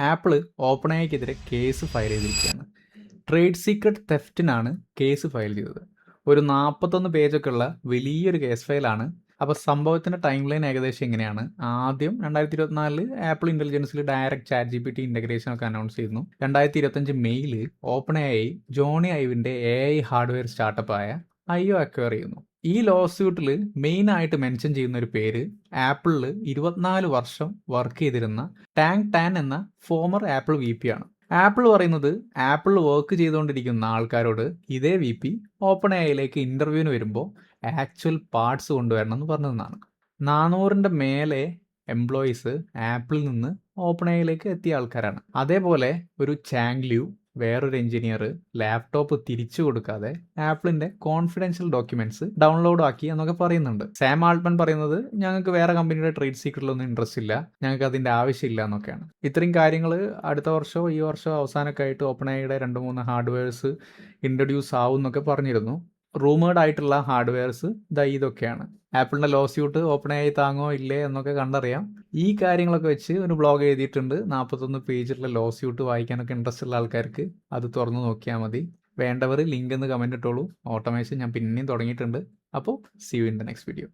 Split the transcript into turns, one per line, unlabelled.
Apple open ഐക്കെതിരെ case file ചെയ്തിരിക്കുകയാണ്. Trade secret തെഫ്റ്റിനാണ് case file ചെയ്തത്. ഒരു 41 പേജൊക്കെ ഉള്ള വലിയൊരു കേസ് ഫയലാണ്. അപ്പോൾ സംഭവത്തിൻ്റെ ടൈം ലൈൻ ഏകദേശം ഇങ്ങനെയാണ്. ആദ്യം 2024 ആപ്പിൾ ഇൻ്റലിജൻസിൽ ഡയറക്റ്റ് ചാറ്റ് GPT ഇൻ്റഗ്രേഷൻ ഒക്കെ അനൗൺസ് ചെയ്യുന്നു. 2025 മെയ്യിൽ ഓപ്പൺ ജോണി ഐവിൻ്റെ AI ഹാർഡ്വെയർ സ്റ്റാർട്ടപ്പായ IO അക്വയർ ചെയ്യുന്നു. ഈ ലോ സ്യൂട്ടിൽ മെയിനായിട്ട് മെൻഷൻ ചെയ്യുന്ന ഒരു പേര് ആപ്പിളിൽ 24 വർഷം വർക്ക് ചെയ്തിരുന്ന ടാങ് ടാൻ എന്ന ഫോമർ ആപ്പിൾ VP ആണ്. ആപ്പിൾ പറയുന്നത് ആപ്പിളിൽ വർക്ക് ചെയ്തുകൊണ്ടിരിക്കുന്ന ആൾക്കാരോട് ഇതേ VP ഓപ്പൺ ഐയിലേക്ക് ഇൻ്റർവ്യൂവിന് വരുമ്പോൾ ആക്ച്വൽ പാർട്സ് കൊണ്ടുവരണം എന്ന് പറഞ്ഞതാണ്. 400ൻ്റെ മേലെ എംപ്ലോയീസ് ആപ്പിളിൽ നിന്ന് ഓപ്പൺ ഐയിലേക്ക് എത്തിയ ആൾക്കാരാണ്. അതേപോലെ ഒരു ചാങ് ല്യൂ വേറൊരു എഞ്ചിനീയർ ലാപ്ടോപ്പ് തിരിച്ചു കൊടുക്കാതെ ആപ്പിളിന്റെ കോൺഫിഡൻഷ്യൽ ഡോക്യുമെന്റ്സ് ഡൗൺലോഡ് ആക്കി എന്നൊക്കെ പറയുന്നുണ്ട്. സാം ആൾട്ട്മൻ പറയുന്നത് ഞങ്ങൾക്ക് വേറെ കമ്പനിയുടെ ട്രേഡ് സീക്രട്ടിലൊന്നും ഇൻട്രസ്റ്റ് ഇല്ല, ഞങ്ങൾക്ക് അതിന്റെ ആവശ്യമില്ല എന്നൊക്കെയാണ്. ഇത്രയും കാര്യങ്ങൾ അടുത്ത വർഷമോ ഈ വർഷമോ അവസാനമൊക്കെ ആയിട്ട് ഓപ്പൺ ഐയുടെ 2-3 ഹാർഡ്വെയർസ് ഇൻട്രൊഡ്യൂസ് ആവും എന്നൊക്കെ പറഞ്ഞിരുന്നു. റൂമേർഡ് ആയിട്ടുള്ള ഹാർഡ്വെയർസ് ഇതൊക്കെയാണ്. ആപ്പിളിൻ്റെ ലോ സ്യൂട്ട് ഓപ്പൺ ആയി താങ്ങോ ഇല്ലേ എന്നൊക്കെ കണ്ടറിയാം. ഈ കാര്യങ്ങളൊക്കെ വെച്ച് ഒരു ബ്ലോഗ് എഴുതിയിട്ടുണ്ട്. 41 പേജിലുള്ള ലോ സ്യൂട്ട് വായിക്കാനൊക്കെ ഇൻട്രസ്റ്റ് ഉള്ള ആൾക്കാർക്ക് അത് തുറന്ന് നോക്കിയാൽ മതി. വേണ്ടവർ ലിങ്ക് എന്ന് കമൻറ്റ് ഇട്ടോളൂ. ഓട്ടോമേഷൻ ഞാൻ പിന്നെയും തുടങ്ങിയിട്ടുണ്ട്. അപ്പോൾ see you in the next video.